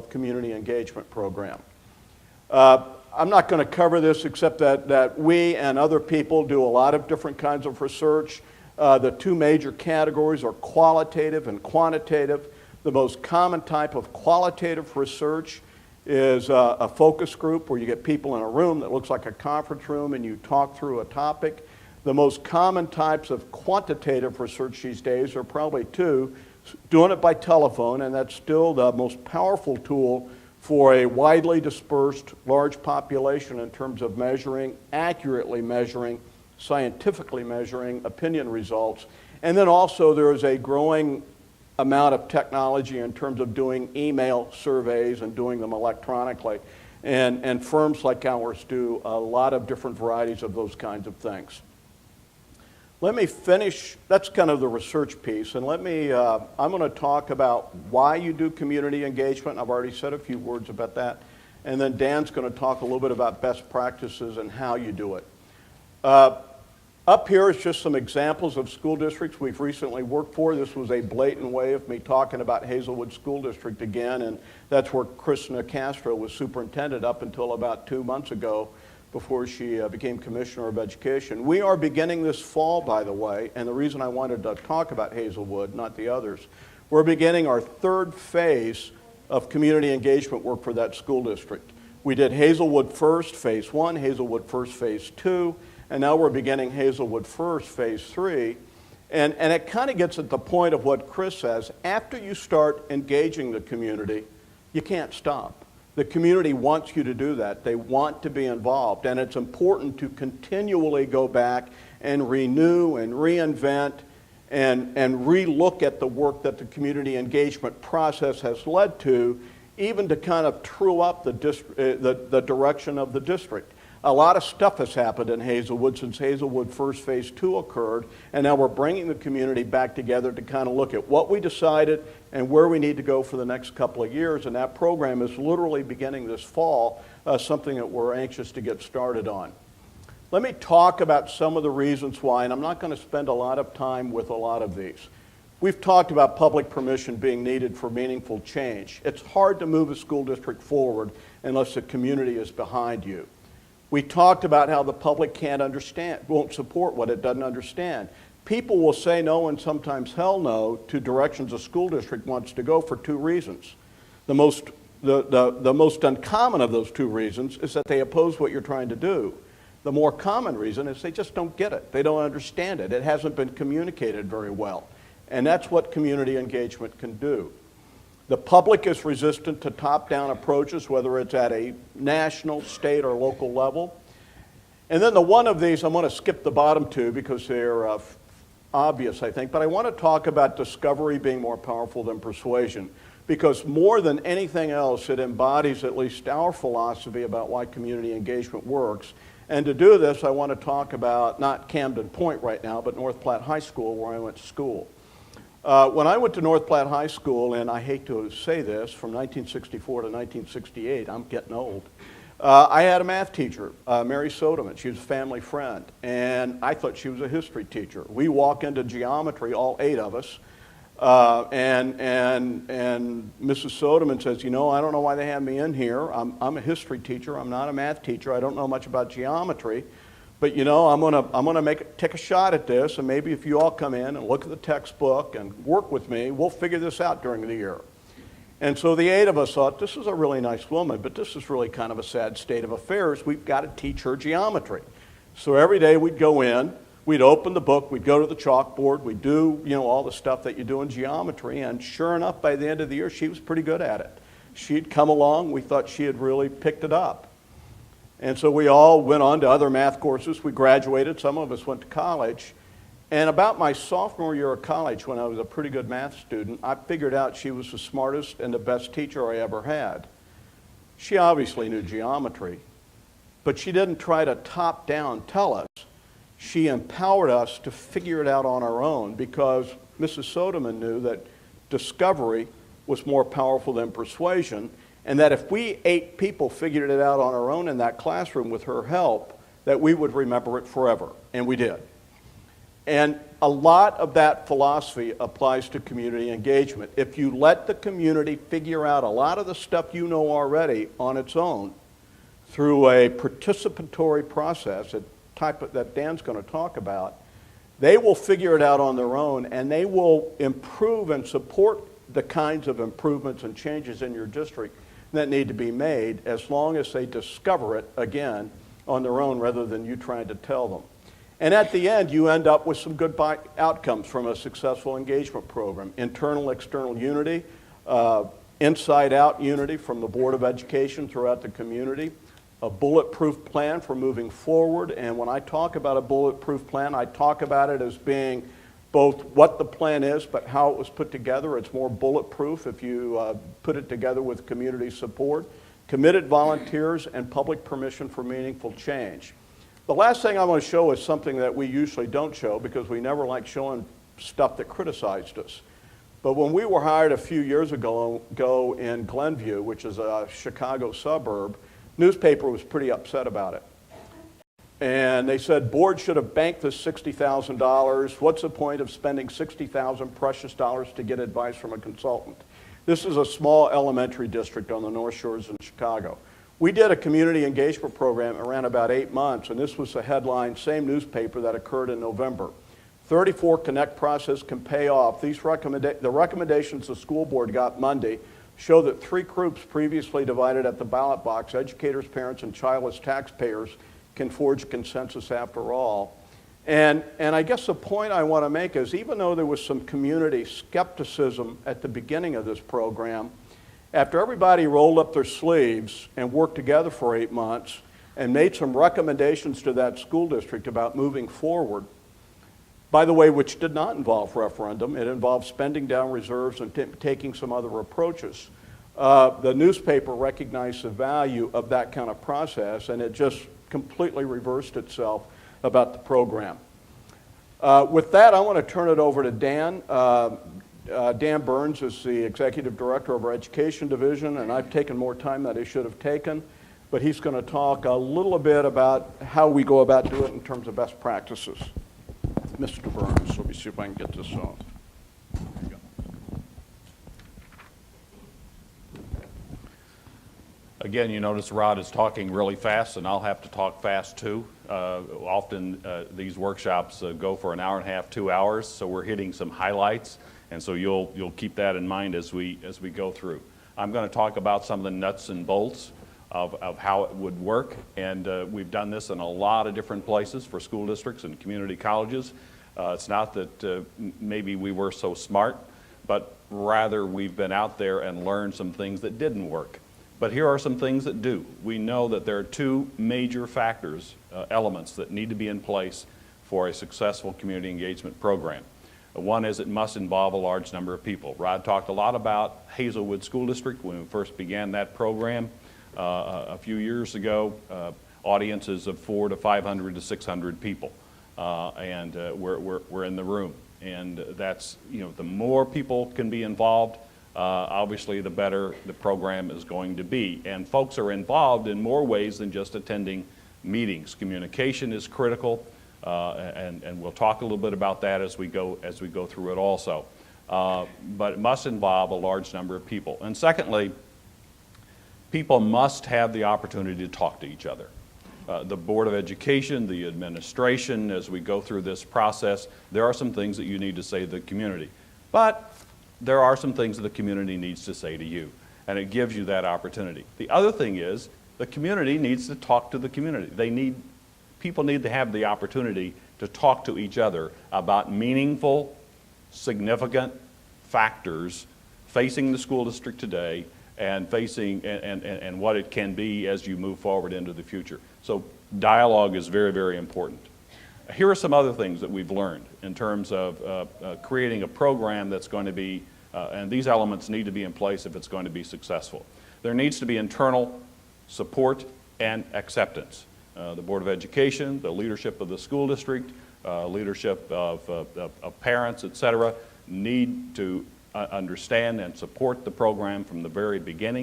of community engagement program. I'm not going to cover this except that we and other people do a lot of different kinds of research. The two major categories are qualitative and quantitative. The most common type of qualitative research is a focus group where you get people in a room that looks like a conference room and you talk through a topic. The most common types of quantitative research these days are probably two: doing it by telephone, and that's still the most powerful tool for a widely dispersed large population in terms of measuring, accurately measuring, scientifically measuring opinion results. And then also there is a growing amount of technology in terms of doing email surveys and doing them electronically. And firms like ours do a lot of different varieties of those kinds of things. Let me finish, that's kind of the research piece, and I'm going to talk about why you do community engagement. I've already said a few words about that. And then Dan's going to talk a little bit about best practices and how you do it. Up here is just some examples of school districts we've recently worked for. This was a blatant way of me talking about Hazelwood School District again, and that's where Chris Castro was superintendent up until about 2 months ago, before she became Commissioner of Education. We are beginning this fall, by the way, and the reason I wanted to talk about Hazelwood, not the others, we're beginning our third phase of community engagement work for that school district. We did Hazelwood First, Phase 1, Hazelwood First, Phase 2, and now we're beginning Hazelwood First, Phase 3. And it kind of gets at the point of what Chris says. After you start engaging the community, you can't stop. The community wants you to do that. They want to be involved, and it's important to continually go back and renew and reinvent and re-look at the work that the community engagement process has led to, even to kind of true up the direction of the district. A lot of stuff has happened in Hazelwood since Hazelwood First Phase 2 occurred, and now we're bringing the community back together to kind of look at what we decided and where we need to go for the next couple of years, and that program is literally beginning this fall, something that we're anxious to get started on. Let me talk about some of the reasons why, and I'm not going to spend a lot of time with a lot of these. We've talked about public permission being needed for meaningful change. It's hard to move a school district forward unless the community is behind you. We talked about how the public won't support what it doesn't understand. People will say no and sometimes hell no to directions a school district wants to go for two reasons. The most uncommon of those two reasons is that they oppose what you're trying to do. The more common reason is they just don't get it. They don't understand it. It hasn't been communicated very well. And that's what community engagement can do. The public is resistant to top-down approaches, whether it's at a national, state, or local level. And then the one of these, I'm going to skip the bottom two because they're obvious, I think, but I want to talk about discovery being more powerful than persuasion, because more than anything else, it embodies at least our philosophy about why community engagement works. And to do this, I want to talk about not Camden Point right now, but North Platte High School, where I went to school. When I went to North Platte High School, and I hate to say this, from 1964 to 1968, I'm getting old, I had a math teacher, Mary Soderman. She was a family friend, and I thought she was a history teacher. We walk into geometry, all 8 of us, and Mrs. Soderman says, you know, I don't know why they have me in here. I'm a history teacher. I'm not a math teacher. I don't know much about geometry. But you know, I'm gonna take a shot at this, and maybe if you all come in and look at the textbook and work with me, we'll figure this out during the year. And so the 8 of us thought, this is a really nice woman, but this is really kind of a sad state of affairs. We've got to teach her geometry. So every day we'd go in, we'd open the book, we'd go to the chalkboard, we'd do, you know, all the stuff that you do in geometry, and sure enough, by the end of the year, she was pretty good at it. She'd come along, we thought she had really picked it up. And so we all went on to other math courses. We graduated. Some of us went to college. And about my sophomore year of college, when I was a pretty good math student, I figured out she was the smartest and the best teacher I ever had. She obviously knew geometry, but she didn't try to top-down tell us. She empowered us to figure it out on our own, because Mrs. Soderman knew that discovery was more powerful than persuasion, and that if we 8 people figured it out on our own in that classroom with her help, that we would remember it forever, and we did. And a lot of that philosophy applies to community engagement. If you let the community figure out a lot of the stuff you know already on its own through a participatory process, a type that Dan's going to talk about, they will figure it out on their own, and they will improve and support the kinds of improvements and changes in your district that need to be made, as long as they discover it, again, on their own rather than you trying to tell them. And at the end, you end up with some good outcomes from a successful engagement program. Internal, external unity, inside-out unity from the Board of Education throughout the community, a bulletproof plan for moving forward. And when I talk about a bulletproof plan, I talk about it as being both what the plan is, but how it was put together. It's more bulletproof if you put it together with community support, committed volunteers, and public permission for meaningful change. The last thing I want to show is something that we usually don't show because we never like showing stuff that criticized us. But when we were hired a few years ago in Glenview, which is a Chicago suburb, newspaper was pretty upset about it. And they said, board should have banked this $60,000. What's the point of spending $60,000 precious dollars to get advice from a consultant? This is a small elementary district on the North Shores in Chicago. We did a community engagement program that ran about 8 months, and this was the headline, same newspaper, that occurred in November. 34 Connect process can pay off. The recommendations the school board got Monday show that 3 groups previously divided at the ballot box, educators, parents, and childless taxpayers, can forge consensus after all. And I guess the point I want to make is, even though there was some community skepticism at the beginning of this program, after everybody rolled up their sleeves and worked together for 8 months and made some recommendations to that school district about moving forward, by the way, which did not involve referendum, it involved spending down reserves and taking some other approaches. The newspaper recognized the value of that kind of process, and it just completely reversed itself about the program. With that, I want to turn it over to Dan. Dan Burns is the Executive Director of our Education Division, and I've taken more time than I should have taken, but he's going to talk a little bit about how we go about doing it in terms of best practices. Mr. Burns, let me see if I can get this off. There you go. Again, you notice Rod is talking really fast, and I'll have to talk fast too. Often these workshops go for an hour and a half, 2 hours, so we're hitting some highlights. And so you'll keep that in mind as we go through. I'm going to talk about some of the nuts and bolts of how it would work, and we've done this in a lot of different places for school districts and community colleges. It's not that maybe we were so smart, but rather we've been out there and learned some things that didn't work. But here are some things that do. We know that there are 2 major factors, elements that need to be in place for a successful community engagement program. One is it must involve a large number of people. Rod talked a lot about Hazelwood School District when we first began that program a few years ago. Audiences of 400 to 500 to 600 people, and we're in the room. And that's, the more people can be involved, obviously the better the program is going to be. And folks are involved in more ways than just attending meetings. Communication is critical. And we'll talk a little bit about that as we go through it also. But it must involve a large number of people. And secondly, people must have the opportunity to talk to each other. The Board of Education, the administration, as we go through this process, there are some things that you need to say to the community. But there are some things that the community needs to say to you. And it gives you that opportunity. The other thing is, the community needs to talk to the community. People need to have the opportunity to talk to each other about meaningful, significant factors facing the school district today and facing and what it can be as you move forward into the future. So dialogue is very, very important. Here are some other things that we've learned in terms of creating a program that's going to be, and these elements need to be in place if it's going to be successful. There needs to be internal support and acceptance. The Board of Education, the leadership of the school district, leadership of parents, et cetera, need to understand and support the program from the very beginning.